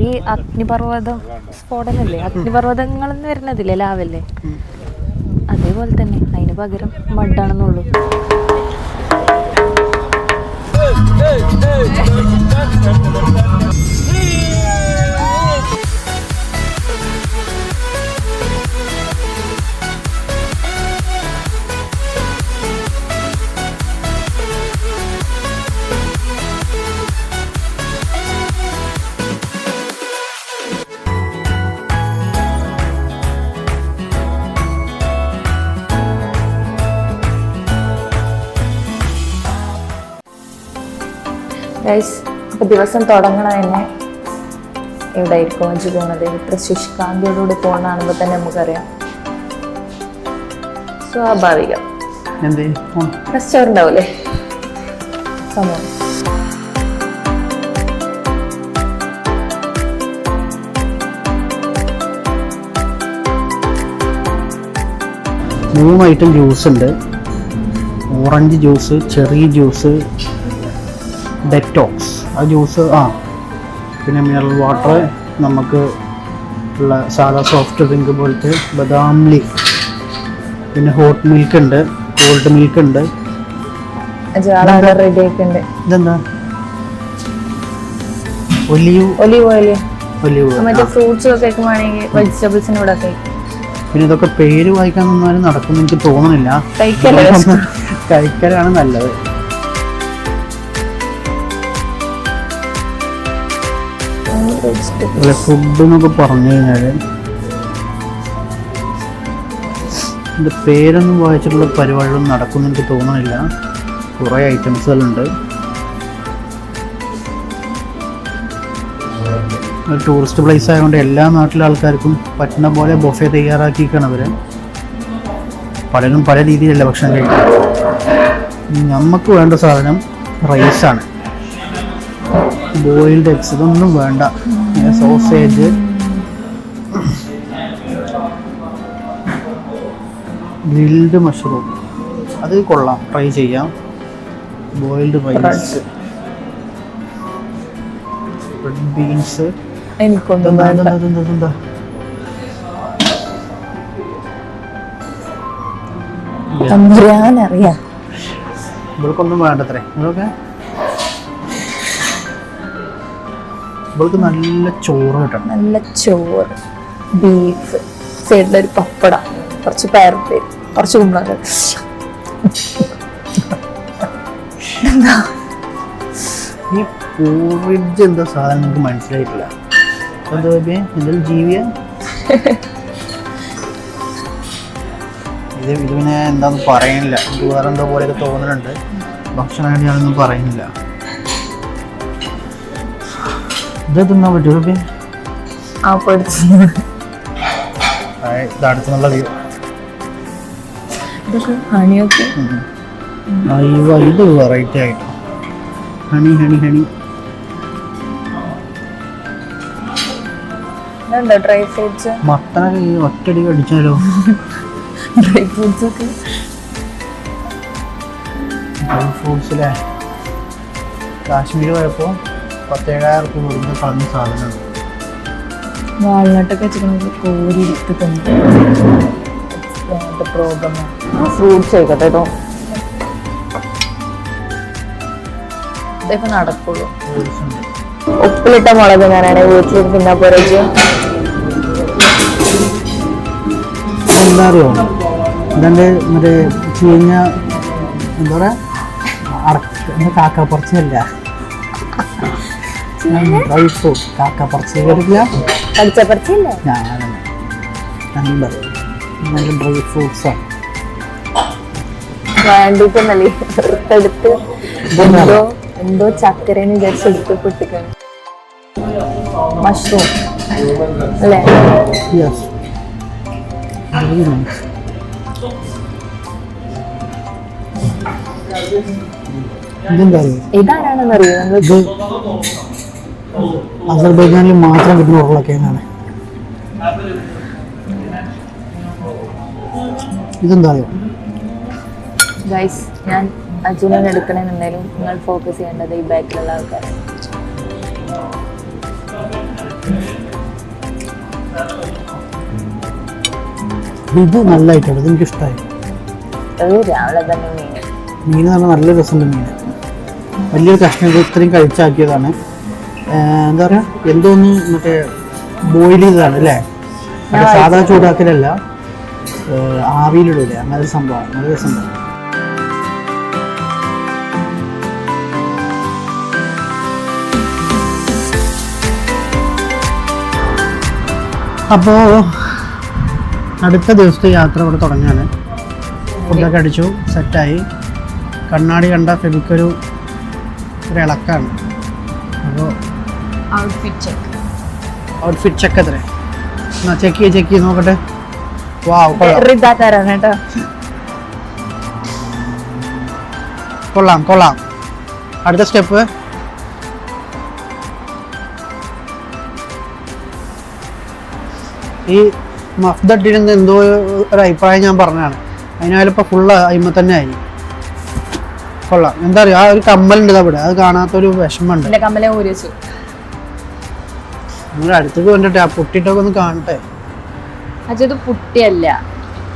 ഈ അഗ്നിപർവ്വതം സ്ഫോടനല്ലേ, അഗ്നിപർവ്വതങ്ങളെന്ന് വരുന്നതില്ലേ, ലാവല്ലേ, അതേപോലെ തന്നെ അതിന് പകരം മഡാണെന്നുള്ളൂ. അപ്പോൾ ദിവസം തുടങ്ങണ തന്നെ ഇവിടെ ആയിരിക്കും വെച്ച് പോകുന്നത്. ഇത്ര ശുഷ്കാന്തിയോടുകൂടി പോകുന്ന കാണുമ്പോൾ തന്നെ നമുക്കറിയാം സ്വാഭാവികം റെസ്റ്റോറൻ്റ് ഉണ്ടാവില്ലേ സംഭവം. മൂന്ന് ഐറ്റം ജ്യൂസ് ഉണ്ട്. ഓറഞ്ച് ജ്യൂസ്, ചെറി ജ്യൂസ്, ഡെറ്റോക്സ് ആ ജ്യൂസ്, പിന്നെ മിനറൽ വാട്ടർ, നമുക്ക് ഉള്ള സാധാ സോഫ്റ്റ് ഡ്രിങ്ക് പോലത്തെ ബദാം ലീഫ്, പിന്നെ ഹോട്ട് മിൽക്ക് ഉണ്ട്, കോൾഡ് മിൽക്ക് ഉണ്ട്. ഇതെന്താ? Olive oil. പിന്നെ ഇതൊക്കെ പേര് വായിക്കാൻ നിന്നാലും നടക്കും എനിക്ക് തോന്നുന്നില്ല. കഴിക്കലാണ് നല്ലത്. ഫുഡ് എന്നൊക്കെ പറഞ്ഞു കഴിഞ്ഞാൽ ഇതിൻ്റെ പേരൊന്നും വായിച്ചിട്ടുള്ള പരിപാടികളൊന്നും നടക്കുമെന്ന് എനിക്ക് തോന്നുന്നില്ല. കുറേ ഐറ്റംസുകളുണ്ട്. ഒരു ടൂറിസ്റ്റ് പ്ലേസ് ആയതുകൊണ്ട് എല്ലാ നാട്ടിലെ ആൾക്കാർക്കും പറ്റുന്ന പോലെ ബൊഫെ തയ്യാറാക്കിയിരിക്കണം അവർ. പലരും പല രീതിയിലല്ല ഭക്ഷണം കഴിക്കുന്നത്. നമുക്ക് വേണ്ട സാധനം റൈസാണ്. ബോയിൽഡ് എഗ്സ് ഇതൊന്നും വേണ്ട. സോസേജ്, ഗ്രിൽഡ് മഷ്റൂം അത് കൊള്ളാം, ട്രൈ ചെയ്യാം. ബോയിൽഡ് റൈസ്, റെഡ് ബീൻസ്, എനിക്കൊന്നും എന്താ അറിയാം. ഇവൾക്കൊന്നും വേണ്ടത്രേ. ഇതൊക്കെ ഇവൾക്ക് നല്ല ചോറ് കിട്ടണം. നല്ല ചോറ്, ബീഫ്, സൈഡിലൊരു പപ്പട, കുറച്ച് പയറുപ്പേര്, കുറച്ച് കുമ്പളങ്ങ. എന്താ ഈ പോറിഡ്ജ് എന്താ സാധനം നമുക്ക് മനസ്സിലായിട്ടില്ല. എന്തെങ്കിലും ജീവിയ ഇത് പിന്നെ എന്താന്ന് പറയുന്നില്ല. എനിക്ക് വേറെ എന്തോ പോലെയൊക്കെ തോന്നുന്നുണ്ട്. ഭക്ഷണമായിട്ട് ഞാനൊന്നും പറയുന്നില്ല. ഇത് തിന്നാൻ പറ്റുമോ? ഇതടുത്തുള്ള വ്യൂ. ഇത് വെറൈറ്റി ആയിട്ട് honey honey honey. Dry fruits, മത്തനൊക്കെ ഈ ഒറ്റടി അടിച്ചാലോ. ഡ്രൈ ഫ്രൂട്ട്സ് ഒക്കെ ഡ്രൈ ഫ്രൂട്ട്സിലെ കാശ്മീർ പോയപ്പോൾ 10,000 രൂപ കൊടുക്കുന്ന കളഞ്ഞ സാധനമാണ്. വാൾനട്ടൊക്കെ വെച്ചിട്ട് കോരി എടുത്ത് തന്നെ പ്രോഗ്രാം. ഫ്രൂട്ട്സ് ആയിക്കോട്ടെ കേട്ടോ, ഇതൊക്കെ നടക്കുള്ളൂ. ഉപ്പിലിട്ട മുളക് ഞാനാണ് വീട്ടിൽ തിന്നാ പോരെ. എന്താ അറിയോ, ഇതെൻ്റെ മറ്റേ ചീഞ്ഞ എന്താ പറയുക, കാക്കപ്പറച്ചല്ല, ഡ്രൈ ഫ്രൂട്ട്. കാക്കപ്പറച്ചി കേട്ടില്ല? കടിച്ചപ്പറച്ചില്ല. ഞാനാണ് നല്ല ഡ്രൈ ഫ്രൂട്ട്സാണ് വേണ്ടിട്ടെന്നല്ലേ എടുത്ത് എന്തോ ചക്കരേന്ന് വിചാരിച്ചെടുത്ത് പൊട്ടിക്കാണ്. മഷ്റൂം അല്ലേ? യെസ്. ഇതാരാണെന്നറിയോ? ഇത് അസർബൈജാനിൽ മാത്രം കിട്ടുന്ന ഉരുളക്കിഴങ്ങാണ്. ഇതെന്താ ഗൈസ്, ഞാൻ അർജുനൻ എടുക്കണമെന്നുണ്ടെങ്കിലും നിങ്ങൾ ഫോക്കസ് ചെയ്യേണ്ടത് ഈ ബാക്കിലുള്ള ആൾക്കാർ. ഇത് നല്ലതായിട്ടുണ്ട്, ഇത് എനിക്ക് ഇഷ്ടമായി. അത് രാവിലെ തന്നെ മീൻ എന്ന് പറഞ്ഞാൽ നല്ല രസമുണ്ട് മീൻ. വലിയൊരു കഷ്ണം ഇത്രയും കഴിച്ചാക്കിയതാണ്. എന്താ പറയുക, എന്തോന്ന് മറ്റേ ബോയിൽ ചെയ്തതാണ് അല്ലേ, മറ്റേ സാധാ ചൂടാക്കലല്ല, ആവിയിലിടൂലേ, അങ്ങനെ ഒരു സംഭവമാണ്. നല്ല രസമുണ്ട്. അപ്പോൾ അടുത്ത ദിവസത്തെ യാത്ര ഇവിടെ തുടങ്ങുകയാണ്. ഫുഡൊക്കെ അടിച്ചു, സെറ്റായി. കണ്ണാടി കണ്ട ഫെബിക്കൊരു ഇളക്കാണ്. അപ്പോൾ ഔട്ട്ഫിറ്റ് ചെക്ക് എത്ര എന്നാ ചെക്ക് ചെയ്ത് നോക്കട്ടെ. കൊള്ളാം. അടുത്ത സ്റ്റെപ്പ് ഈ മഫ്ദട്ടിന് എന്തോ ഒരു അഭിപ്രായം ഞാൻ പറഞ്ഞതാണ്. അതിനാലിപ്പോൾ ഫുള്ള് അയിമ തന്നെ ആയി. കൊള്ളാം. എന്താ പറയുക, ആ ഒരു കമ്മലുണ്ട് അവിടെ, അത് കാണാത്തൊരു വിഷമമുണ്ട്. നമ്മൾ അടുത്തേക്ക് വേണ്ടിട്ടെ ആ പൊട്ടിട്ടൊക്കെ ഒന്ന് കാണട്ടെ. അത് പുട്ടിയല്ല,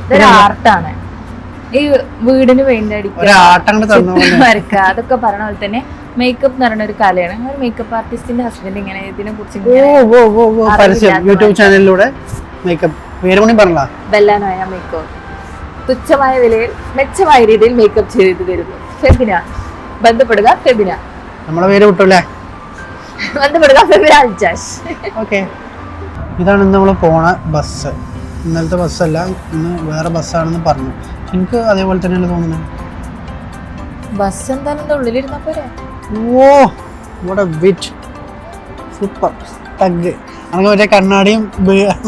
ഇതൊരു ആർട്ടാണ്. ഈ വീടിന് പെയിന്റ് അടിക്കുക, അതൊക്കെ പറഞ്ഞ പോലെ തന്നെ മേക്കപ്പ് എന്ന് പറയുന്ന ഒരു കലയാണ്. ഒരു മേക്കപ്പ് ആർട്ടിസ്റ്റിന്റെ ഹസ്ബൻഡ് ഇങ്ങനെ ഇതിനെ കുറിച്ച് യൂട്യൂബ് ചാനലിലൂടെ മേക്കപ്പ് പേര് കൂടി പറഞ്ഞ ബെല്ലാനോയ മേക്കപ്പ് തുച്ഛമായ വിലയിൽ മെച്ചമായ രീതിയിൽ മേക്കപ്പ് ചെയ്ത് തരുന്നു. ഫെബിന, ബന്ധപ്പെടുക ഫെബിന. നമ്മളെ പേര് വിട്ടല്ലേ, ബന്ധപ്പെടുക ഫെബിന അൽജാഷ്. ഓക്കെ, ഇതാണ് ഇന്ന് നമ്മൾ പോണ ബസ്. ഇന്നലത്തെ ബസ്സല്ല, ഇന്ന് വേറെ ബസ്സാണെന്ന് പറഞ്ഞു. എനിക്ക് അതേപോലെ തന്നെയാണ് തോന്നുന്നത്. ബസ് എന്തായാലും ഉള്ളിലിരുന്നാ പോരെ. ഓ what a wit, super thug. അങ്ങനെ മറ്റേ കണ്ണാടിയും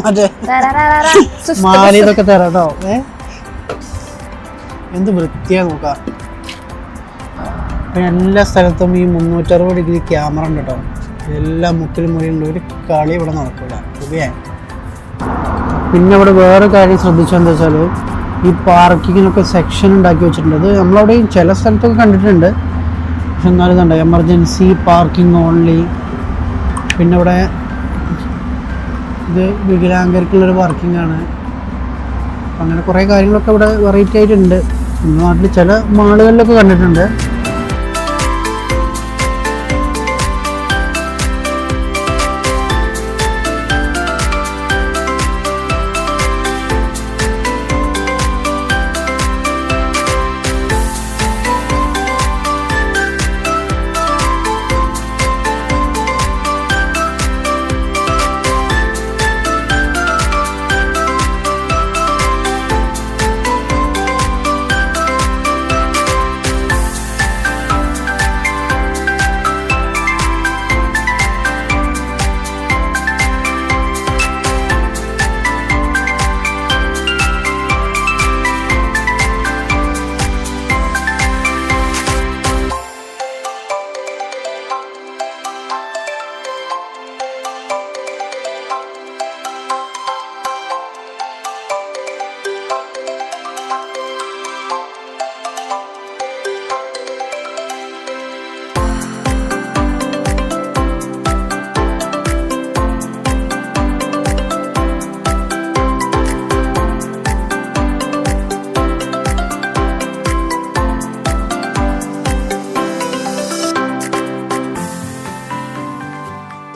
മറ്റേ മാല ഇതൊക്കെ തരാം കേട്ടോ. എന്ത് വൃത്തിയാ നോക്കാം. എല്ലാ സ്ഥലത്തും ഈ 360 ഡിഗ്രി ക്യാമറ ഉണ്ട് കേട്ടോ. എല്ലാ മുക്കിലും മുറിയിലുള്ള ഒരു കളി ഇവിടെ നടക്കില്ല. ഓക്കെ, പിന്നെ ഇവിടെ വേറെ കാര്യം ശ്രദ്ധിച്ചെന്താ വെച്ചാൽ ഈ പാർക്കിങ്ങിനൊക്കെ സെക്ഷൻ ഉണ്ടാക്കി വെച്ചിട്ടുണ്ട്. അത് നമ്മളവിടെ ചില സ്ഥലത്തൊക്കെ കണ്ടിട്ടുണ്ട്, പക്ഷെ എന്നാലും ഇതുണ്ട് എമർജൻസി പാർക്കിംഗ് ഓൺലി. പിന്നെ ഇവിടെ ഇത് വികലാംഗർക്കുള്ളൊരു പാർക്കിംഗ് ആണ്. അങ്ങനെ കുറേ കാര്യങ്ങളൊക്കെ ഇവിടെ വെറൈറ്റി ആയിട്ടുണ്ട്. നമ്മുടെ നാട്ടിൽ ചില മാളുകളിലൊക്കെ കണ്ടിട്ടുണ്ട്.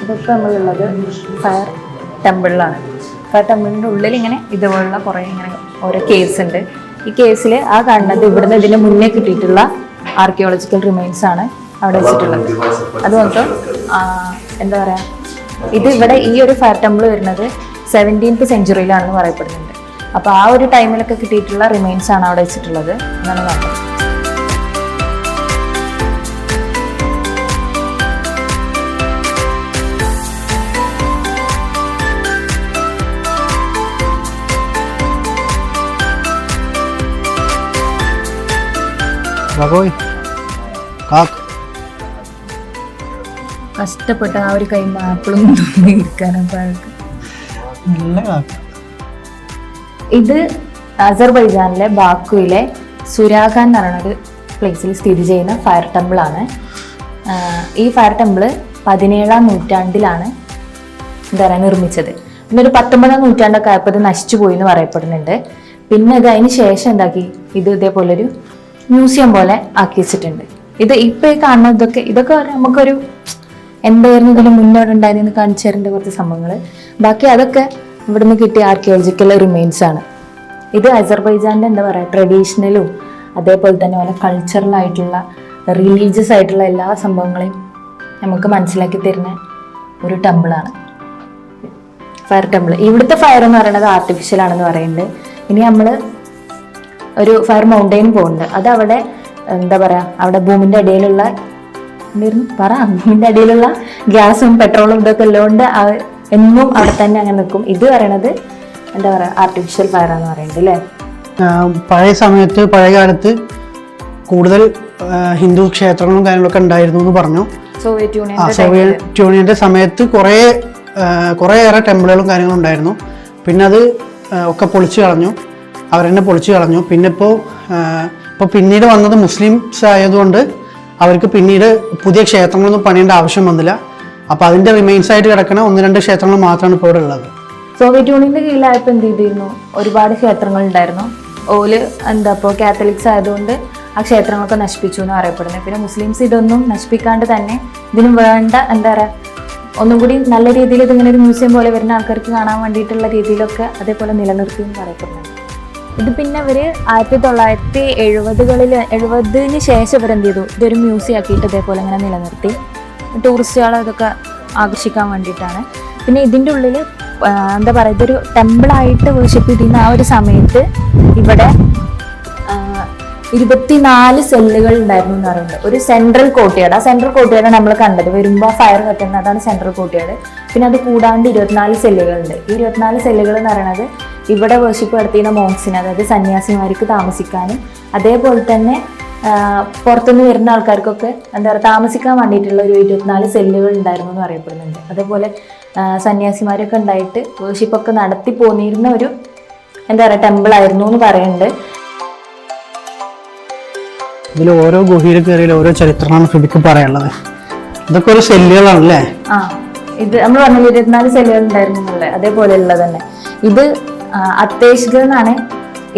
ഇതൊക്കെ നമ്മളുള്ളത് ഫയർ ടെമ്പിളിലാണ്. ഫയർ ടെമ്പിളിൻ്റെ ഉള്ളിൽ ഇങ്ങനെ ഇതുപോലുള്ള കുറേ ഇങ്ങനെ ഓരോ കേവ്സ് ഉണ്ട്. ഈ കേവ്സിൽ ആ കാണുന്നത് ഇവിടുന്ന് ഇതിന് മുന്നേ കിട്ടിയിട്ടുള്ള ആർക്കിയോളജിക്കൽ റിമൈൻസ് ആണ് അവിടെ വെച്ചിട്ടുള്ളത്. അതുകൊണ്ട് എന്താ പറയുക, ഇത് ഇവിടെ ഈ ഒരു ഫയർ ടെമ്പിൾ വരുന്നത് 17th സെഞ്ച്വറിയിലാണെന്ന് പറയപ്പെടുന്നുണ്ട്. അപ്പോൾ ആ ഒരു ടൈമിലൊക്കെ കിട്ടിയിട്ടുള്ള റിമൈൻസ് ആണ് അവിടെ വെച്ചിട്ടുള്ളത് എന്നാണ് കാണുന്നത്. കഷ്ടപ്പെട്ട ആ ഒരു കൈ ആപ്പിളും ഇരിക്കാനൊക്കെ. ഇത് അസർബൈജാനിലെ ബാക്കുവിലെ സുരാഖാൻ എന്ന് പറയുന്നൊരു പ്ലേസിൽ സ്ഥിതി ചെയ്യുന്ന ഫയർ ടെമ്പിളാണ്. ഈ ഫയർ ടെമ്പിള് 17ാം നൂറ്റാണ്ടിലാണ് എന്താ പറയുക നിർമ്മിച്ചത്. പിന്നെ ഒരു 19ാം നൂറ്റാണ്ടൊക്കെ ആയപ്പോൾ ഇത് നശിച്ചു പോയി എന്ന് പറയപ്പെടുന്നുണ്ട്. പിന്നെ ഇത് അതിന് ശേഷം എന്താക്കി, ഇത് ഇതേപോലൊരു മ്യൂസിയം പോലെ ആക്കി വെച്ചിട്ടുണ്ട്. ഇത് ഇപ്പൊ ഈ കാണുന്ന ഇതൊക്കെ നമുക്കൊരു എന്തായിരുന്നു ഇതിന് മുന്നോട്ട് ഉണ്ടായിരുന്നു കാണിച്ചു തരേണ്ട കുറച്ച് സംഭവങ്ങൾ. ബാക്കി അതൊക്കെ ഇവിടുന്ന് കിട്ടിയ ആർക്കിയോളജിക്കൽ റിമെയിൻസ് ആണ്. ഇത് അസർബൈജാന്റെ എന്താ പറയുക ട്രഡീഷണലും അതേപോലെ തന്നെ ഓരോ കൾച്ചറലായിട്ടുള്ള റിലീജിയസ് ആയിട്ടുള്ള എല്ലാ സംഭവങ്ങളെയും നമുക്ക് മനസ്സിലാക്കി തരുന്ന ഒരു ടെമ്പിളാണ് ഫയർ ടെമ്പിൾ. ഇവിടുത്തെ ഫയർ എന്ന് പറയുന്നത് ആർട്ടിഫിഷ്യൽ ആണെന്ന് പറയുന്നുണ്ട്. ഇനി നമ്മൾ ഒരു ഫയർ മൗണ്ടെയിൻ പോകുന്നുണ്ട്. അത് അവിടെ എന്താ പറയുക, അവിടെ ഭൂമിൻ്റെ അടിയിലുള്ള ഭൂമിൻ്റെ അടിയിലുള്ള ഗ്യാസും പെട്രോളും ഇതൊക്കെ ഉള്ളതുകൊണ്ട് എന്നും അവിടെ തന്നെ അങ്ങനെ നിൽക്കും. ഇത് പറയണത് എന്താ പറയുക ആർട്ടിഫിഷ്യൽ ഫയർ ആണെന്ന് പറയുന്നത് അല്ലേ. പഴയ കാലത്ത് കൂടുതൽ ഹിന്ദു ക്ഷേത്രങ്ങളും കാര്യങ്ങളൊക്കെ ഉണ്ടായിരുന്നു എന്ന് പറഞ്ഞു. സോവിയറ്റ് യൂണിയന്റെ സമയത്ത് കുറേയേറെ ടെമ്പിളുകളും കാര്യങ്ങളും ഉണ്ടായിരുന്നു. പിന്നെ അത് ഒക്കെ പൊളിച്ചു കളഞ്ഞു, അവരെന്നെ പൊളിച്ചു കളഞ്ഞു. പിന്നെ ഇപ്പോൾ പിന്നീട് വന്നത് മുസ്ലിംസ് ആയതുകൊണ്ട് അവർക്ക് പിന്നീട് പുതിയ ക്ഷേത്രങ്ങളൊന്നും പണിയേണ്ട ആവശ്യം വന്നില്ല. അപ്പോൾ അതിൻ്റെ റിമൈൻസ് ആയിട്ട് കിടക്കുന്ന 1-2 ക്ഷേത്രങ്ങൾ മാത്രമാണ് ഇപ്പോൾ ഇവിടെ ഉള്ളത്. സോവിയറ്റ് യൂണിയന്റെ കീഴിലായപ്പോൾ എന്ത് ചെയ്തിരുന്നു, ഒരുപാട് ക്ഷേത്രങ്ങൾ ഉണ്ടായിരുന്നു. ഓല് ഇപ്പോൾ കാത്തലിക്സ് ആയതുകൊണ്ട് ആ ക്ഷേത്രങ്ങളൊക്കെ നശിപ്പിച്ചു എന്ന് അറിയപ്പെടുന്നത്. പിന്നെ മുസ്ലിംസ് ഇതൊന്നും നശിപ്പിക്കാണ്ട് തന്നെ ഇതിന് വേണ്ട എന്താ പറയുക ഒന്നും കൂടി നല്ല രീതിയിൽ ഇതിങ്ങനെ ഒരു മ്യൂസിയം പോലെ വരുന്ന ആൾക്കാർക്ക് കാണാൻ വേണ്ടിയിട്ടുള്ള രീതിയിലൊക്കെ അതേപോലെ നിലനിർത്തി എന്ന് പറയപ്പെടുന്നുണ്ട്. ഇത് പിന്നെ ഇവർ 1970-കളിൽ ശേഷം ഇവരെന്ത് ചെയ്തു, ഇതൊരു മ്യൂസിയം ആക്കിയിട്ട് ഇതേപോലെ ഇങ്ങനെ നിലനിർത്തി ടൂറിസ്റ്റുകളെ ഇതൊക്കെ ആകർഷിക്കാൻ വേണ്ടിയിട്ടാണ്. പിന്നെ ഇതിൻ്റെ ഉള്ളിൽ എന്താ പറയുക ഇതൊരു ടെമ്പിളായിട്ട് വർഷിപ്പ് ചെയ്യുന്ന ആ ഒരു സമയത്ത് ഇവിടെ 24 സെല്ലുകൾ ഉണ്ടായിരുന്നു എന്ന് പറയുന്നത്. ഒരു സെൻട്രൽ കോർട്ട്യാർഡ്, ആ സെൻട്രൽ കോർട്ട്യാർഡ് നമ്മൾ കണ്ടത് വരുമ്പോൾ ഫയർ കത്തുന്നത്, അതാണ് സെൻട്രൽ കോർട്ട്യാർഡ്. പിന്നെ അത് കൂടാണ്ട് 24 സെല്ലുകളുണ്ട്. ഈ 24 സെല്ലുകൾ എന്ന് പറയുന്നത് ഇവിടെ വർഷിപ്പ് നടത്തിയിരുന്ന മോങ്സിന്, അതായത് സന്യാസിമാർക്ക് താമസിക്കാനും അതേപോലെ തന്നെ പുറത്തുനിന്ന് വരുന്ന ആൾക്കാർക്കൊക്കെ എന്താ പറയുക താമസിക്കാൻ വേണ്ടിയിട്ടുള്ള ഒരു 24 സെല്ലുകൾ ഉണ്ടായിരുന്നു എന്ന് അറിയപ്പെടുന്നുണ്ട്. അതേപോലെ സന്യാസിമാരൊക്കെ ഉണ്ടായിട്ട് വർഷിപ്പൊക്കെ നടത്തി പോന്നിരുന്ന ഒരു എന്താ പറയുക ടെമ്പിളായിരുന്നു എന്ന് പറയുന്നുണ്ട്. ഇതിൽ ഓരോ ഗുഹയിൽ കയറിയ ഓരോ ചരിത്രമാണ് ഫിബിക്ക് പറയാനുള്ളത്. ഇതൊക്കെ ഒരു സെല്ലുകളാണല്ലേ? ഇത് നമ്മൾ പറഞ്ഞ 24 സെല്ലുകൾ ഉണ്ടായിരുന്നു എന്നുള്ളത് അതേപോലെ ഉള്ളത് തന്നെ. ഇത് അത്തേഷ്ഗർ എന്നാണ്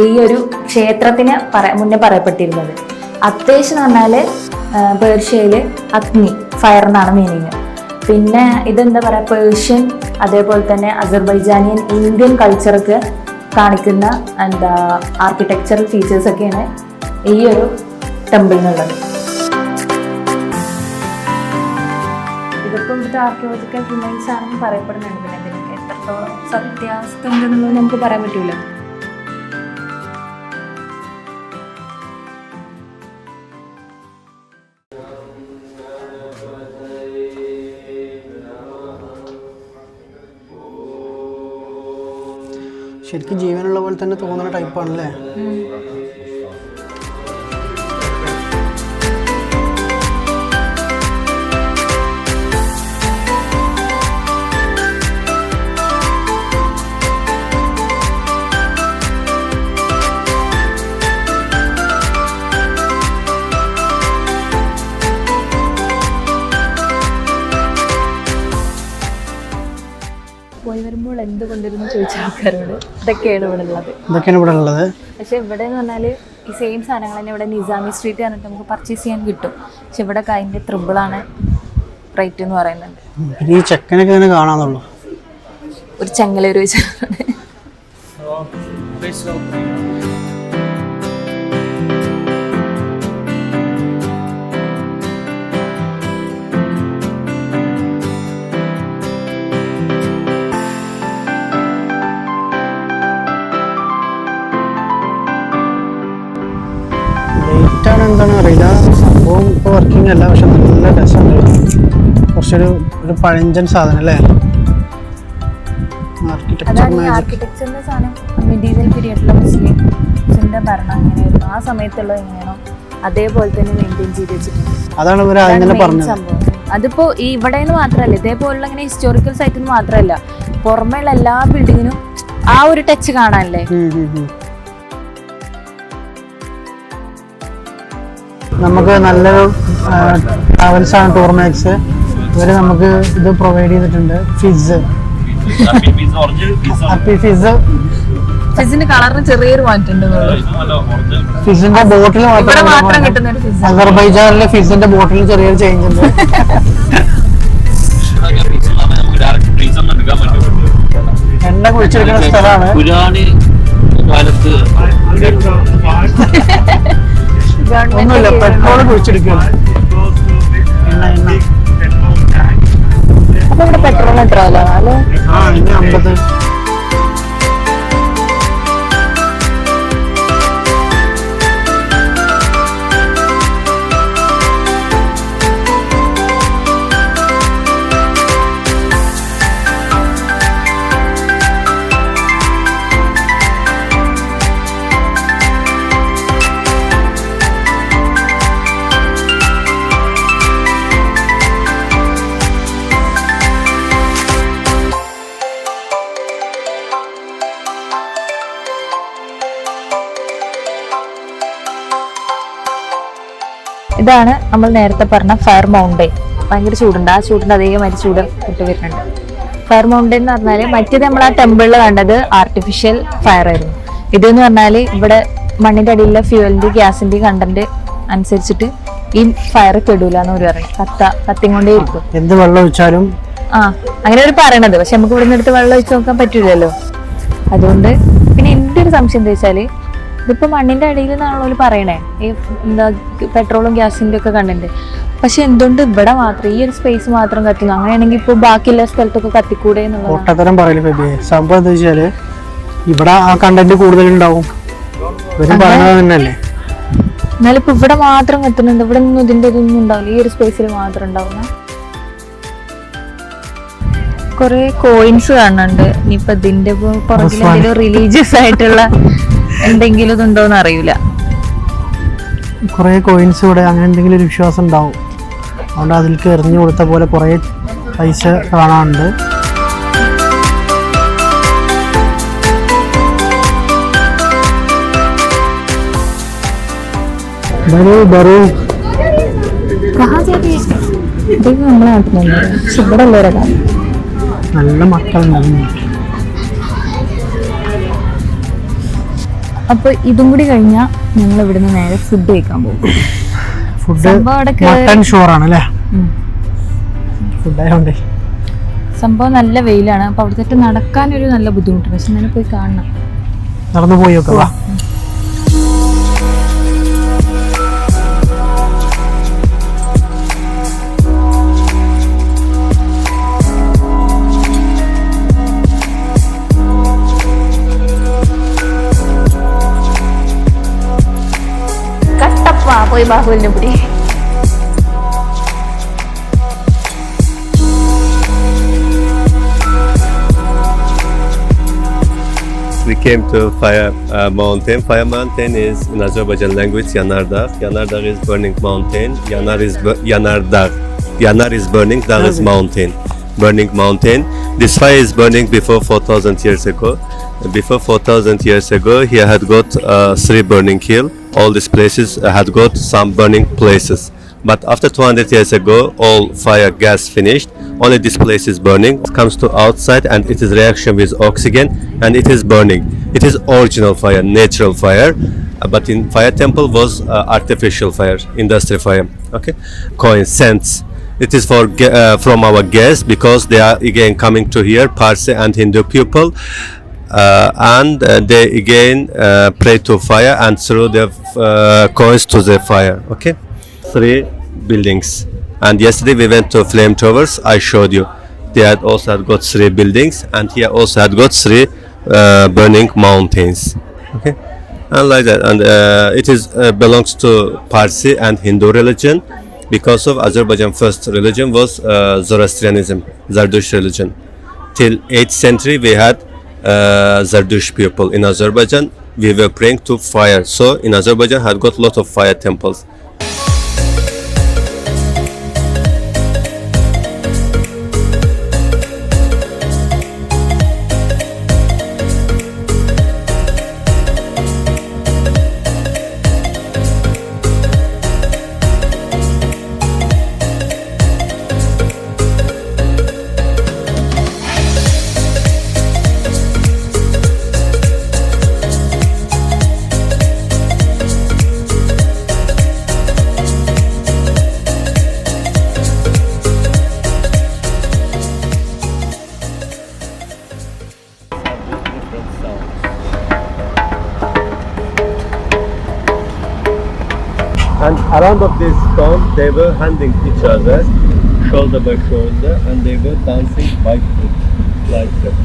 ഈ ഒരു ക്ഷേത്രത്തിന് മുന്നേ പറയപ്പെട്ടിരുന്നത്. അത്തേഷ് എന്ന് പറഞ്ഞാല് പേർഷ്യയില് അഗ്നി, ഫയർ എന്നാണ് മീനിങ്. പിന്നെ ഇതെന്താ പറയാ പേർഷ്യൻ അതേപോലെ തന്നെ അസർബൈജാനിയൻ ഇന്ത്യൻ കൾച്ചറൊക്കെ കാണിക്കുന്ന എന്താ ആർക്കിടെക്ചറൽ ഫീച്ചേഴ്സ് ഒക്കെയാണ് ഈ ഒരു ടെമ്പിളിനുള്ളത്. ഇതൊക്കെ ഇവിടുത്തെ ആർക്കിയോളജിക്കൽ റിമൈൻസ് ആണെന്ന് പറയപ്പെടുന്നുണ്ട്. പിന്നെ ഇതിനൊക്കെ എത്രത്തോളം സത്യാവസ്ഥ ഉണ്ടെന്നുള്ളത് നമുക്ക് പറയാൻ പറ്റൂല. ശരിക്കും ജീവനുള്ള പോലെ തന്നെ തോന്നുന്ന ടൈപ്പാണല്ലേ? പോയി വരുമ്പോൾ എന്ത് കൊണ്ടിരുന്നു ചോദിച്ച ആൾക്കാരോട് ഇതൊക്കെയാണ് ഇവിടെ ഉള്ളത്. പക്ഷെ ഇവിടെ എന്ന് പറഞ്ഞാൽ ഈ സെയിം സാധനങ്ങൾ തന്നെ ഇവിടെ നിസാമി സ്ട്രീറ്റ് പറഞ്ഞിട്ട് നമുക്ക് പർച്ചേസ് ചെയ്യാൻ കിട്ടും. പക്ഷെ ഇവിടെ അതിൻ്റെ ട്രിപ്പിളാണ് റേറ്റ് എന്ന് പറയുന്നുണ്ട്. ഈ ചെക്കനൊക്കെ തന്നെ കാണാന്നുള്ളൂ. ഒരു ചെങ്ങലൂർ വെച്ചാണ്. എന്താണെന്ന് അറിയില്ല, സംഭവം ഇപ്പോൾ വർക്കിംഗ് അല്ല. പക്ഷെ നല്ല രസമുണ്ട്. കുറച്ചൊരു പഴഞ്ചൻ സാധനം അല്ലേ? ആർക്കിടെക്ചറിന്റെ സാധനം മെഡീവൽ പീരിയഡിലെ മുസ്ലിംസിന്റെ ഭരണം എങ്ങനെയായിരുന്നു, ആ സമയത്തുള്ളത് എങ്ങനെയാണോ അതേപോലെ തന്നെ മെയിൻറ്റെയിൻ ചെയ്ത് വെച്ചിട്ടുണ്ട്. അതാണ് ഇവർ ആദ്യം തന്നെ പറഞ്ഞത്. അതിപ്പോ ഇവിടെ നിന്ന് മാത്രമല്ല, ഇതേപോലുള്ള ഇങ്ങനെ ഹിസ്റ്റോറിക്കൽ സൈറ്റിൽ നിന്ന് മാത്രമല്ല പുറമേയുള്ള എല്ലാ ബിൽഡിങ്ങിനും ആ ഒരു ടച്ച് കാണാനല്ലേ. നമുക്ക് നല്ലൊരു ട്രാവൽസ് ആണ് ടൂർ മാക്സ്. ഇവര് നമുക്ക് ഇത് പ്രൊവൈഡ് ചെയ്തിട്ടുണ്ട്. ഫിസ് ഫിസിന്റെ കളറിന് ചെറിയൊരു മാറ്റം ഉണ്ടെന്നുള്ളൂ. ഫിസിന്റെ ബോട്ടിൽ ഇവിടെ മാത്രം കിട്ടുന്ന ഒരു ഫിസ്. അസർബൈജാനിലെ ഫിസിന്റെ ബോട്ടിൽ ചെറിയൊരു ചേഞ്ച് ഉണ്ട്. എണ്ണ കുഴിച്ചെടുക്കുന്ന സ്ഥലമാണ്. ഒന്നുമില്ല, പെട്രോൾ കുഴിച്ചെടുക്കുകയാണ്. അപ്പൊ ഇവിടെ പെട്രോൾ എത്ര അല്ലേ? 50. ഇതാണ് നമ്മൾ നേരത്തെ പറഞ്ഞ ഫയർ മൗണ്ടെയിൻ. ഭയങ്കര ചൂടുണ്ട്. ആ ചൂടിന്റെ അതേമാതിരി ചൂട് കിട്ടി വരുന്നുണ്ട്. ഫയർ മൗണ്ടെയിൻ എന്ന് പറഞ്ഞാല് മറ്റേത് നമ്മൾ ആ ടെമ്പിളിൽ കണ്ടത് ആർട്ടിഫിഷ്യൽ ഫയർ ആയിരുന്നു. ഇതെന്ന് പറഞ്ഞാല് ഇവിടെ മണ്ണിന്റെ അടിയിലെ ഫ്യൂവലിന്റെ ഗ്യാസിന്റെ കണ്ടന്റ് അനുസരിച്ചിട്ട് ഈ ഫയർ കെടൂല എന്ന് ഒരു പറയും. കത്തിക്കൊണ്ടേ ഇരിക്കും. എന്ത് വെള്ളം ഒഴിച്ചാലും അങ്ങനെ ഒരു പറയണത്. പക്ഷെ നമുക്ക് ഇവിടെ നിന്ന് എടുത്ത് വെള്ളം ഒഴിച്ച് നോക്കാൻ പറ്റൂലല്ലോ. അതുകൊണ്ട് പിന്നെ എന്റെ ഒരു സംശയം എന്താ വെച്ചാല്, ഇതിപ്പോ മണ്ണിന്റെ അടിയിൽ നിന്നാണല്ലോ പറയണേ ഈ എന്താ പെട്രോളും ഗ്യാസിന്റെ ഒക്കെ കണ്ടന്റ്. പക്ഷെ എന്തുകൊണ്ട് ഇവിടെ മാത്രം ഈ ഒരു സ്പേസ് മാത്രം കത്തുന്നു? അങ്ങനെയാണെങ്കിൽ ഇപ്പൊ ബാക്കിയുള്ള സ്ഥലത്തൊക്കെ കത്തിക്കൂടെ എന്നുള്ളത് പറയല് ഫെബിയെ. സംഭവം എന്താ വെച്ചാല് ഇവിടെ ആ കണ്ടന്റ് കൂടുതലുണ്ടാവും. തന്നെയല്ലേ. എന്നാലും ഇപ്പൊ ഇവിടെ മാത്രം കത്തുന്നുണ്ട്. ഇവിടെ ഒന്നും ഇതിന്റെ ഇതൊന്നും ഉണ്ടാവില്ല. ഈ ഒരു സ്പേസിൽ മാത്രം ഉണ്ടാവുന്ന കൊറേ കോയിൻസ് കാണുന്നുണ്ട്. ഇനിയിപ്പൊ ഇതിന്റെ പുറകിൽ എന്തെങ്കിലും റിലീജിയസ് ആയിട്ടുള്ള എന്തെങ്കിലും ഇതുണ്ടോന്ന് അറിയില്ല. കുറെ കോയിൻസ് ഇവിടെ അങ്ങനെ എന്തെങ്കിലും ഒരു വിശ്വാസം ഉണ്ടാവും. അതുകൊണ്ട് അതിലേക്ക് എറിഞ്ഞു കൊടുത്ത പോലെ കുറെ പൈസ കാണാനുണ്ട്. നല്ല മക്കളുണ്ടായിരുന്നു. അപ്പൊ ഇതും കൂടി കഴിഞ്ഞാൽ ഞങ്ങൾ ഇവിടുന്ന് നേരെ ഫുഡ് കഴിക്കാൻ പോകും. സംഭവം നല്ല വെയിലാണ്. അപ്പൊ അവിടുത്തെ നടക്കാനൊരു നല്ല ബുദ്ധിമുട്ട്. പക്ഷെ ഞാൻ പോയി കാണണം. നടന്നു പോയി നോക്കാം. പോയി ബാഹുലിനെ പിടി. We came to Fire Mountain. Fire Mountain is in Azerbaijan language Yanardağ. Yanardağ is burning mountain. Yanardağ. Yanar is burning. Dağ is mountain. Burning mountain. This fire is burning before 4,000 years ago. Before 4,000 years ago, here had got 3 burning hill. All these places had got some burning places. But after 200 years ago, all fire gas finished. Only this place is burning. It comes to outside and it is reaction with oxygen and it is burning. It is original fire, natural fire. But in fire temple was artificial fire, industry fire. Okay, coins, cents. It is for from our guests because they are again coming to here, Parsi and Hindu people. And they again pray to fire and throw their coins to the fire. Okay, 3 buildings. And yesterday we went to Flame Towers. I showed you. They had also had got 3 buildings, and here also had got 3 burning mountains. Okay, and like that. And it is belongs to Parsi and Hindu religion because of Azerbaijan first religion was Zoroastrianism, Zardusht religion. Till 8th century we had Zardush people in Azerbaijan. We were praying to fire, so in Azerbaijan had got lot of fire temples. And around of this stone, they were handing each other, shoulder by shoulder, and they were dancing by foot, like that.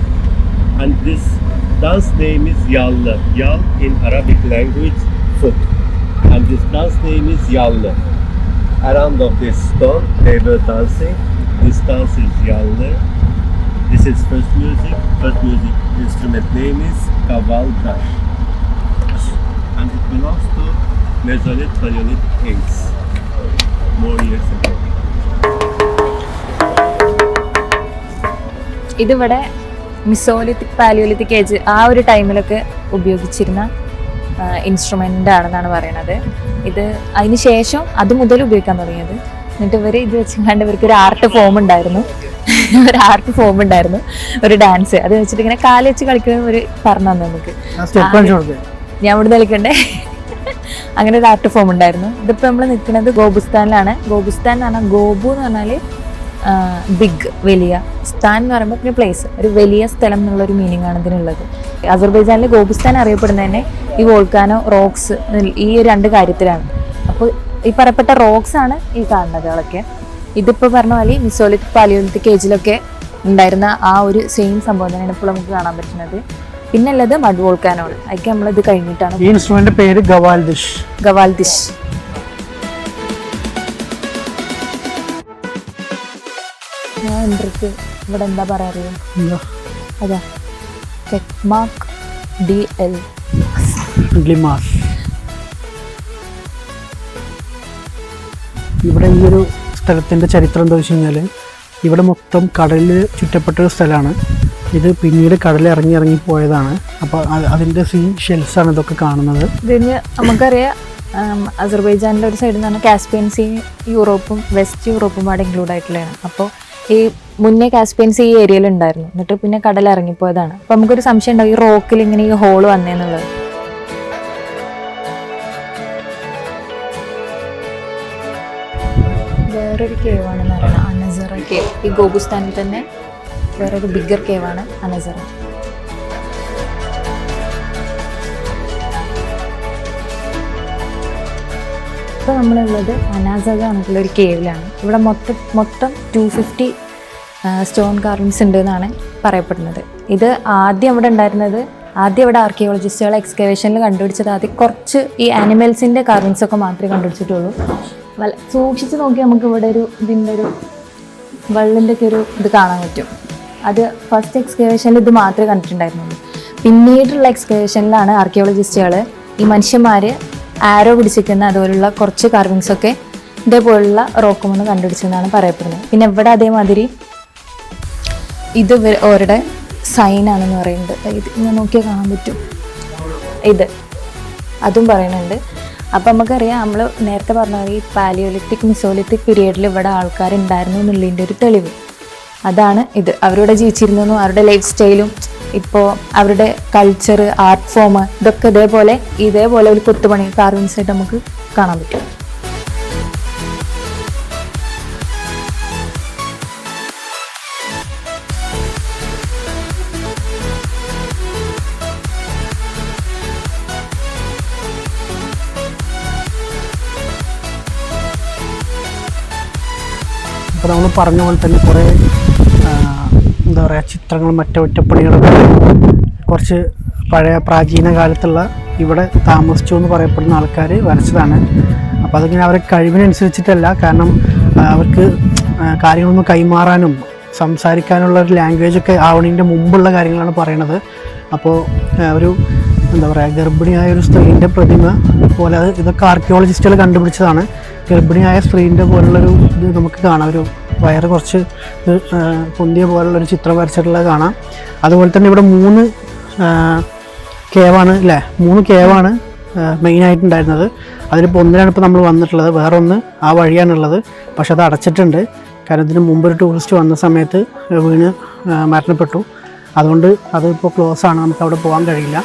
And this dance name is Yalla. Yal in Arabic language, foot. And this dance name is Yalla. Around of this stone, they were dancing. This dance is Yalla. This is first music. First music instrument name is Kavaldash. And it belongs to Mesolith Paleolithic age. More years ago. ഇതിവിടെ Mesolithic Palaeolithic age ആ ഒരു ടൈമിലൊക്കെ ഉപയോഗിച്ചിരുന്ന instrument ആണെന്നാണ് പറയണത്. ഇത് അതിന് ശേഷം അത് മുതൽ ഉപയോഗിക്കാൻ തുടങ്ങിയത്. എന്നിട്ട് ഇവർ ഇത് വെച്ചുകൊണ്ട് ഇവർക്ക് ഒരു ആർട്ട് ഫോം ഉണ്ടായിരുന്നു, ഒരു ഡാൻസ്. അത് വെച്ചിട്ട് ഇങ്ങനെ കാല് വെച്ച് കളിക്കുന്ന ഒരു പറഞ്ഞു തന്നെ നമുക്ക്. ഞാൻ ഇവിടെ കളിക്കണ്ടേ? അങ്ങനെ ഒരു ആർട്ട് ഫോം ഉണ്ടായിരുന്നു. ഇതിപ്പോൾ നമ്മൾ നിൽക്കുന്നത് ഗോബുസ്ഥാനിലാണ്. ഗോബുസ്ഥാൻ എന്ന് പറഞ്ഞാൽ ഗോബു എന്ന് പറഞ്ഞാൽ ബിഗ്, വലിയ, സ്ഥാൻ എന്ന് പറയുമ്പോൾ പിന്നെ പ്ലേസ്, ഒരു വലിയ സ്ഥലം എന്നുള്ളൊരു മീനിങ് ആണ് ഇതിനുള്ളത്. അസർബൈജാനിൽ ഗോബുസ്ഥാൻ അറിയപ്പെടുന്നത് തന്നെ ഈ വോൾക്കാനോ റോക്സ് ഈ രണ്ട് കാര്യത്തിലാണ്. അപ്പോൾ ഈ പറയപ്പെട്ട റോക്സ് ആണ് ഈ കാണുന്നതുകളൊക്കെ. ഇതിപ്പോൾ പറഞ്ഞ പോലെ മിസോലിത്തിക് പാലിയോലിത്തിക് ഏജിലൊക്കെ ഉണ്ടായിരുന്ന ആ ഒരു സെയിം സംഭവം തന്നെയാണ് ഇപ്പോൾ നമുക്ക് കാണാൻ പറ്റുന്നത്. പിന്നെ ഉള്ളത് മഡ് വോൾക്കാനോ ആണ്. അതൊക്കെ നമ്മളിത് കഴിഞ്ഞിട്ടാണ്. ഈ ഇൻസ്ട്രുമെന്റ് പേര് ഗവാൽദിഷ്. ഞാൻ എൻ്റെ ഇവിടെ എന്താ പറയാറിയോ? അതാ കെക്മാക് DL. ഇവിടെ ഈ ഒരു സ്ഥലത്തിൻ്റെ ചരിത്രം എന്താ വെച്ച് കഴിഞ്ഞാൽ ഇവിടെ മൊത്തം കടലിൽ ചുറ്റപ്പെട്ടൊരു സ്ഥലമാണ്. ഇത് പിന്നീട് കടലിൽ ഇറങ്ങി പോയതാണ്. അപ്പോൾ അതിൻ്റെ ഷെൽസാണ് ഇതൊക്കെ കാണുന്നത്. ഇതിന് നമുക്കറിയാം അസർബൈജാനിൻ്റെ ഒരു സൈഡിൽ നിന്ന് പറഞ്ഞാൽ കാസ്പിയൻ സീ യൂറോപ്പും വെസ്റ്റ് യൂറോപ്പും അവിടെ ഇൻക്ലൂഡ് ആയിട്ടുള്ളതാണ്. അപ്പോൾ ഈ മുന്നേ കാസ്പിയൻ സീ ഈ ഏരിയയിൽ ഉണ്ടായിരുന്നു, എന്നിട്ട് പിന്നെ കടൽ ഇറങ്ങിപ്പോയതാണ്. അപ്പോൾ നമുക്കൊരു സംശയം ഉണ്ടാവും ഈ റോക്കിൽ ഇങ്ങനെ ഈ ഹോള് വന്നേന്നുള്ളത്. വേറൊരു കേവാണെന്ന് പറയുന്നത് അനസറ കേവ്. ഈ ഗോബുസ്ഥാനിൽ തന്നെ വേറൊരു ബിഗർ കേവാണ് അനസറ. ഇപ്പോൾ നമ്മളുള്ളത് അനാസക എന്നുള്ള ഒരു കേവിലാണ്. ഇവിടെ മൊത്തം 250 സ്റ്റോൺ കാർവിങ്സ് ഉണ്ട് എന്നാണ് പറയപ്പെടുന്നത്. ഇത് ആദ്യം ഇവിടെ ആർക്കിയോളജിസ്റ്റുകൾ എക്സ്കവേഷനിൽ കണ്ടുപിടിച്ചത് ആദ്യം കുറച്ച് ഈ ആനിമൽസിൻ്റെ കാർവിങ്സ് ഒക്കെ മാത്രമേ കണ്ടുപിടിച്ചിട്ടുള്ളൂ. സൂക്ഷിച്ച് നോക്കി നമുക്ക് ഇവിടെ ഇതിൻ്റെ ഒരു വെള്ളിൻ്റെ ഒക്കെ ഒരു ഇത് കാണാൻ പറ്റും. അത് ഫസ്റ്റ് എക്സ്കവേഷനിൽ ഇത് മാത്രമേ കണ്ടിട്ടുണ്ടായിരുന്നുള്ളൂ. പിന്നീടുള്ള എക്സ്കവേഷനിലാണ് ആർക്കിയോളജിസ്റ്റുകൾ ഈ മനുഷ്യന്മാർ ആരോ പിടിച്ചിരിക്കുന്ന അതുപോലുള്ള കുറച്ച് കാർവിങ്സൊക്കെ ഇതേപോലുള്ള റോക്കുമെന്ന് കണ്ടുപിടിച്ചതെന്നാണ് പറയപ്പെടുന്നത്. പിന്നെ ഇവിടെ അതേമാതിരി ഇത് അവരുടെ സൈനാണെന്ന് പറയുന്നത്. ഇത് ഇങ്ങനെ നോക്കിയാൽ കാണാൻ പറ്റും. അതും പറയുന്നുണ്ട്. അപ്പം നമുക്കറിയാം, നമ്മൾ നേരത്തെ പറഞ്ഞ ഈ പാലിയോലിത്തിക് മിസോലിത്തിക് പീരീഡിൽ ഇവിടെ ആൾക്കാരുണ്ടായിരുന്നു എന്നുള്ളതിൻ്റെ ഒരു തെളിവ് അതാണ് ഇത്. അവരിവിടെ ജീവിച്ചിരുന്നു, അവരുടെ ലൈഫ് സ്റ്റൈലും ഇപ്പോൾ അവരുടെ കൾച്ചർ, ആർട്ട് ഫോം ഇതൊക്കെ ഇതേപോലെ ഒരു കൊത്തുപണി കാർവിങ്സ് ആയിട്ട് നമുക്ക് കാണാൻ പറ്റും. അപ്പോൾ നമ്മൾ പറഞ്ഞ പോലെ തന്നെ കുറേ എന്താ പറയുക ചിത്രങ്ങളും ഒറ്റപ്പണികളൊക്കെ കുറച്ച് പഴയ പ്രാചീന കാലത്തുള്ള ഇവിടെ താമസിച്ചു എന്ന് പറയപ്പെടുന്ന ആൾക്കാർ വരച്ചതാണ്. അപ്പോൾ അതിങ്ങനെ അവരുടെ കഴിവിനനുസരിച്ചിട്ടല്ല, കാരണം അവർക്ക് കാര്യങ്ങളൊന്നും കൈമാറാനും സംസാരിക്കാനുള്ള ഒരു ലാംഗ്വേജൊക്കെ ആവണതിൻ്റെ മുമ്പുള്ള കാര്യങ്ങളാണ് പറയണത്. അപ്പോൾ ഒരു എന്താ പറയുക ഗർഭിണിയായ ഒരു സ്ത്രീൻ്റെ പ്രതിമ പോലെ ഇതൊക്കെ ആർക്കിയോളജിസ്റ്റുകൾ കണ്ടുപിടിച്ചതാണ്. ഗർഭിണിയായ സ്ത്രീൻ്റെ പോലുള്ളൊരു ഇത് നമുക്ക് കാണാം, ഒരു വയറ് കുറച്ച് പൊന്തിയ പോലുള്ളൊരു ചിത്രം വരച്ചിട്ടുള്ളത് കാണാം. അതുപോലെ തന്നെ ഇവിടെ 3 കേവാണ് അല്ലേ, 3 കേവാണ് മെയിനായിട്ടുണ്ടായിരുന്നത്. അതിലിപ്പോൾ ഒന്നിനാണ് ഇപ്പോൾ നമ്മൾ വന്നിട്ടുള്ളത്, വേറൊന്ന് ആ വഴിയാണുള്ളത്. പക്ഷെ അത് അടച്ചിട്ടുണ്ട്, കാരണം ഇതിന് മുമ്പ് ഒരു ടൂറിസ്റ്റ് വന്ന സമയത്ത് വീണ് മരണപ്പെട്ടു. അതുകൊണ്ട് അതിപ്പോൾ ക്ലോസ് ആണ്, നമുക്ക് അവിടെ പോകാൻ കഴിയില്ല.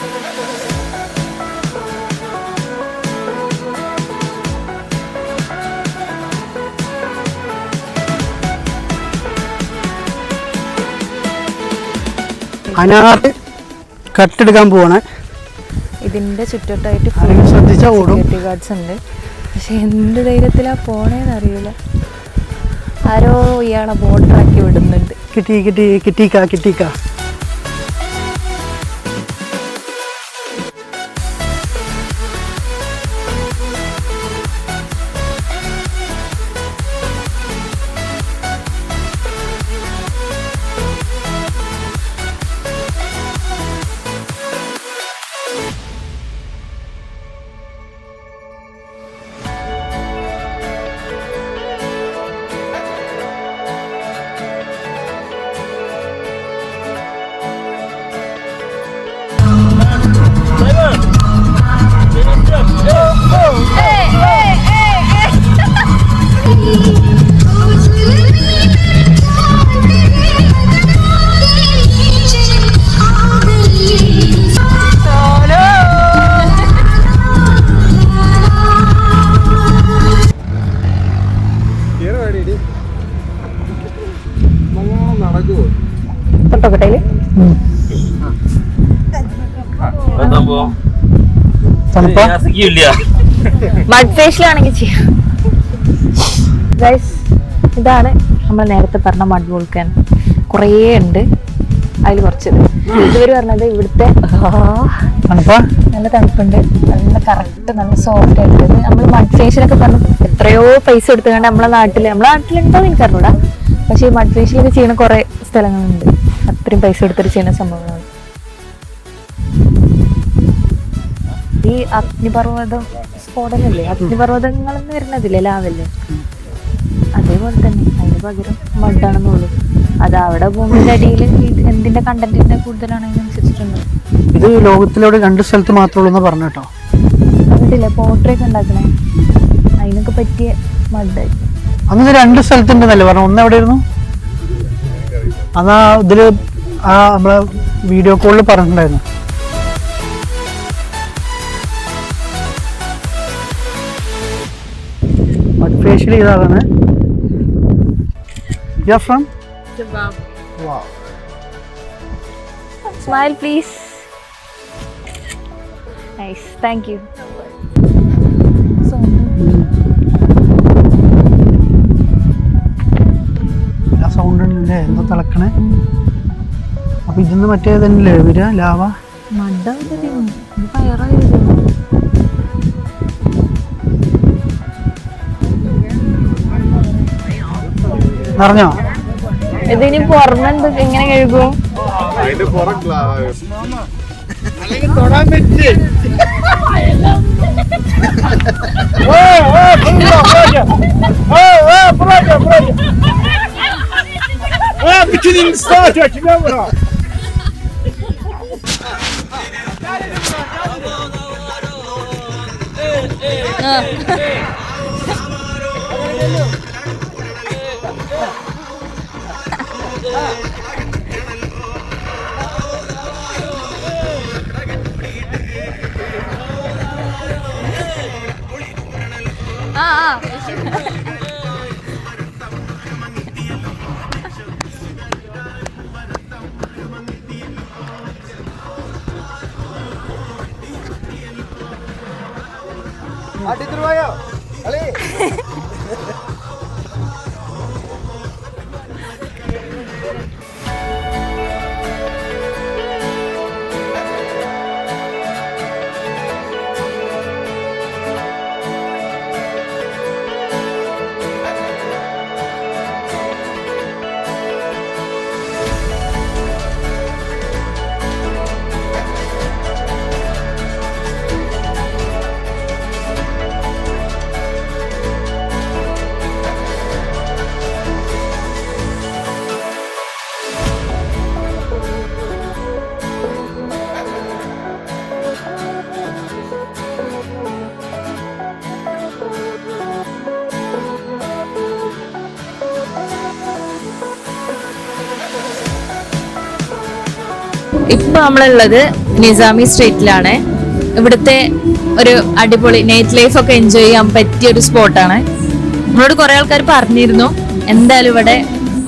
അതിനകത്ത് കട്ടെടുക്കാൻ പോവാണ്. ഇതിന്റെ ചുറ്റോട്ടായിട്ട് ശ്രദ്ധിച്ചാൽ ഓടും. സെക്യൂരിറ്റി ഗാർഡ്സ് ഉണ്ട്. പക്ഷെ എന്ത് ധൈര്യത്തിലാ പോണേന്ന് അറിയില്ല. ആരോ ഇയാളെ ബോർഡറാക്കി വിടുന്നുണ്ട്. കിട്ടിക്ക. തൊട്ടോക്കട്ടയില് മഡ് ഫേഷ്യലാണെങ്കിൽ ചെയ്യാം. ഗൈസ്, ഇതാണ് നമ്മൾ നേരത്തെ പറഞ്ഞ മഡ് വോൾക്കാൻ. കുറേ ഉണ്ട്, അതിൽ കുറച്ചത്. ഇവര് പറഞ്ഞത് ഇവിടുത്തെ നല്ല തണുപ്പുണ്ട്, നല്ല കറക്റ്റ്, നല്ല സോഫ്റ്റ് ആയിട്ട്. നമ്മൾ മഡ് ഫേഷ്യലൊക്കെ പറഞ്ഞു എത്രയോ പൈസ എടുത്തുകൊണ്ട് നമ്മളെ നാട്ടിലുണ്ടോ എന്ന് എനിക്കറിഞ്ഞൂടാ. പക്ഷെ ഈ മഡ് ഫേഷ്യലൊക്കെ ചെയ്യുന്ന കുറെ സ്ഥലങ്ങളുണ്ട്, അത്രയും പൈസ എടുത്തിട്ട് ചെയ്യുന്ന സംഭവങ്ങളാണ്. ഈ അഗ്നിപർവ്വതം സ്ഫോടനല്ലേ, അഗ്നിപർവ്വതങ്ങളെന്ന് വരുന്നതില്ലേ, ലാവല്ലേ, അതേപോലെ തന്നെ അതിന് പകരം മഡാണെന്നുള്ളൂ. അത് അവിടെ ഭൂമിയുടെ അടിയിൽ എന്തിന്റെ കണ്ടന്റിന്റെ കൂടുതലാണ് അതിനനുസരിച്ചിട്ടുണ്ട്. ഇത് ലോകത്തിലൂടെ 2 സ്ഥലത്ത് മാത്രമേ ഉള്ളൂ പറഞ്ഞു കേട്ടോ. കണ്ടില്ലേ പോട്രയൊക്കെ ഉണ്ടാക്കണേ, അതിനൊക്കെ പറ്റിയ മഡായി. അന്ന് 2 സ്ഥലത്തുണ്ടെന്നല്ലേ പറഞ്ഞു. ഒന്ന് എവിടെയായിരുന്നു? അന്നാ ഇതില് നമ്മളെ വീഡിയോ കോളിൽ പറഞ്ഞിട്ടുണ്ടായിരുന്നു. മഡ് ഫേഷ്യൽ ചെയ്താണ്. You're from? Wow. Smile please. Nice, thank you. Sound ഉണ്ടല്ലേ, എന്താ തിളക്കണേ. അപ്പൊ ഇതൊന്ന് മറ്റേ തന്നെയല്ലേ വരിക, ലാവ നിറഞ്ഞോ? ഇതിനി പുറമെന്ത് എങ്ങനെ കഴുകും? ഇപ്പൊ നമ്മളുള്ളത് നിസാമി സ്ട്രീറ്റിലാണ്. ഇവിടുത്തെ ഒരു അടിപൊളി നൈറ്റ് ലൈഫ് ഒക്കെ എൻജോയ് ചെയ്യാൻ പറ്റിയ ഒരു സ്പോട്ടാണ്. നമ്മളോട് കുറെ ആൾക്കാർ പറഞ്ഞിരുന്നു എന്തായാലും ഇവിടെ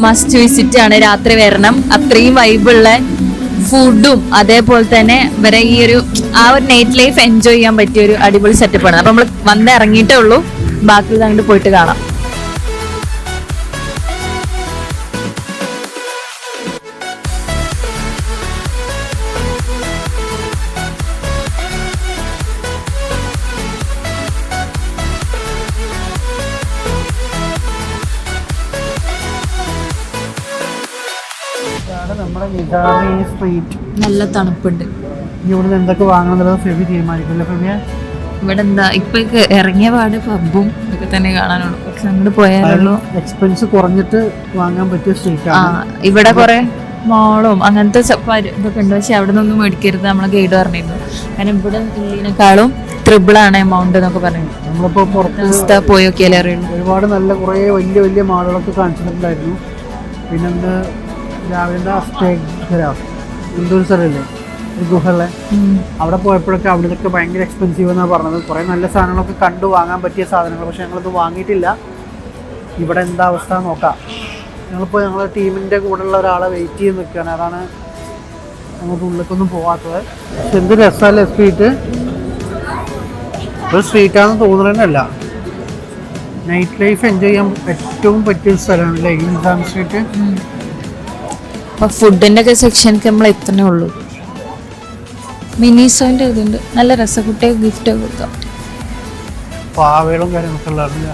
മസ്റ്റ് വിസിറ്റ് ആണ്, രാത്രി വരണം, അത്രയും വൈബുള്ള ഫുഡും അതേപോലെ തന്നെ ഇവരെ ഈ ഒരു നൈറ്റ് ലൈഫ് എൻജോയ് ചെയ്യാൻ പറ്റിയ ഒരു അടിപൊളി സെറ്റപ്പാണ്. അപ്പൊ നമ്മൾ വന്ന് ഇറങ്ങിയിട്ടേ ഉള്ളൂ. ബാക്കി അങ്ങോട്ട് പോയിട്ട് കാണാം. ഇതാണ് നമ്മുടെ നിസാമി സ്ട്രീറ്റ്. നല്ല തണുപ്പുണ്ട്. ഇവിടുന്ന് എന്തൊക്കെ വാങ്ങണം എന്നുള്ളത് ഫെബി തീരുമാനിക്കില്ല. ഫെബിയെ ഇവിടെ എന്താ ഇപ്പൊ ഇറങ്ങിയ പാട് പബ്ബും ഇതൊക്കെ തന്നെ കാണാനുള്ളൂ. പക്ഷെ അങ്ങോട്ട് പോയാലുള്ളൂ എക്സ്പെൻസ് കുറഞ്ഞിട്ട് വാങ്ങാൻ പറ്റിയ സ്ട്രീറ്റ് ആണ്. ഇവിടെ കുറെ മോളും അങ്ങനത്തെ ഇതൊക്കെ ഉണ്ട്. പക്ഷെ അവിടെ നിന്നൊന്നും മേടിക്കരുത് നമ്മളെ ഗൈഡ് പറഞ്ഞിരുന്നു. കാരണം ഇവിടെ ഇതിനേക്കാളും ട്രിപ്പിളാണ് എമൗണ്ട് എന്നൊക്കെ പറഞ്ഞു. നമ്മളിപ്പോ പുറത്ത് പോയി നോക്കിയാലേ അറിയുള്ളൂ. ഒരുപാട് നല്ല കുറേ വലിയ വലിയ മാളുകളൊക്കെ കാണിച്ചിട്ടുണ്ടായിരുന്നു. പിന്നെ രാവിലെ എന്തോ സ്ഥലമില്ലേ ഒരു ഗുഹകളെ, അവിടെ പോയപ്പോഴൊക്കെ അവിടുന്നൊക്കെ ഭയങ്കര എക്സ്പെൻസീവ് എന്നാണ് പറഞ്ഞത്. കുറേ നല്ല സാധനങ്ങളൊക്കെ കണ്ടു വാങ്ങാൻ പറ്റിയ സാധനങ്ങൾ. പക്ഷെ ഞങ്ങളത് വാങ്ങിയിട്ടില്ല. ഇവിടെ എന്താ അവസ്ഥ നോക്കാം. ഞങ്ങളിപ്പോൾ ഞങ്ങളുടെ ടീമിൻ്റെ കൂടെയുള്ള ഒരാളെ വെയിറ്റ് ചെയ്ത് നിൽക്കുകയാണ്. അതാണ് അങ്ങോട്ട് ഉള്ളിലേക്കൊന്നും പോകാത്തത്. പക്ഷെ എന്ത് രസമല്ലേ സ്ട്രീറ്റ്. ഒരു സ്ട്രീറ്റാണെന്ന് തോന്നുന്നതല്ല. നൈറ്റ് ലൈഫ് എൻജോയ് ചെയ്യാൻ ഏറ്റവും പറ്റിയ സ്ഥലമാണല്ലേ ഈ നിസാം സ്ട്രീറ്റ്. ഫുഡിന്റെ ഒക്കെ സെക്ഷനൊക്കെ നമ്മൾ എത്തണേ ഉള്ളൂ. മിനിസോന്റെ ഇതുണ്ട്, നല്ല രസക്കുട്ടിയെ ഗിഫ്റ്റ് ഒക്കെ കൊടുക്കാം. പാവകളും കാര്യങ്ങളൊക്കെ ഉള്ളതാണ്.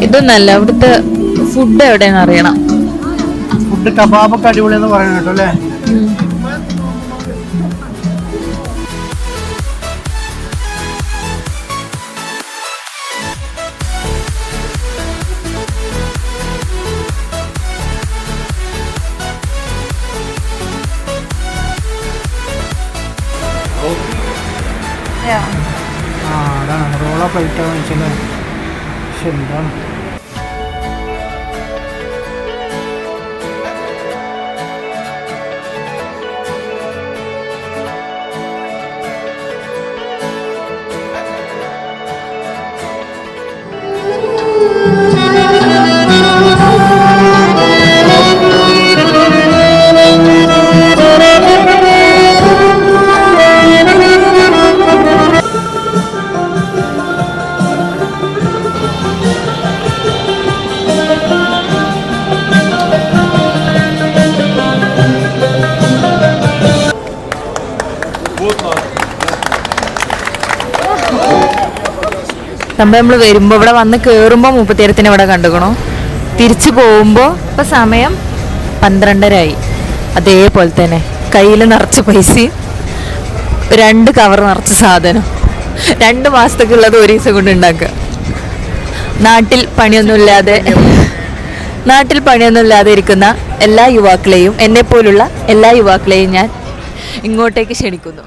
ഇതൊന്നല്ല, ഇവിടുത്തെ ഫുഡ് എവിടെയെന്ന് അറിയണം. ഫുഡ് കബാബൊക്കെ അടിപൊളിയെന്ന് പറയുന്നത് കേട്ടോ അല്ലേ. അതാണ് റോള പ്ലേറ്റാന്ന് വെച്ചല്ലേ. പക്ഷെ എന്താണ് നമ്മൾ വരുമ്പോൾ ഇവിടെ വന്ന് കയറുമ്പോൾ 37 ഇവിടെ കണ്ടുക്കണോ. തിരിച്ചു പോകുമ്പോൾ ഇപ്പം സമയം 12:30 അതേപോലെ തന്നെ കയ്യിൽ നിറച്ച് പൈസയും 2 കവർ നിറച്ച് സാധനം. 2 മാസത്തേക്കുള്ളത് ഒരു ദിവസം കൊണ്ട് ഉണ്ടാക്കുക. നാട്ടിൽ പണിയൊന്നുമില്ലാതെ ഇരിക്കുന്ന എല്ലാ യുവാക്കളെയും, എന്നെപ്പോലുള്ള എല്ലാ യുവാക്കളെയും ഞാൻ ഇങ്ങോട്ടേക്ക് ക്ഷണിക്കുന്നു.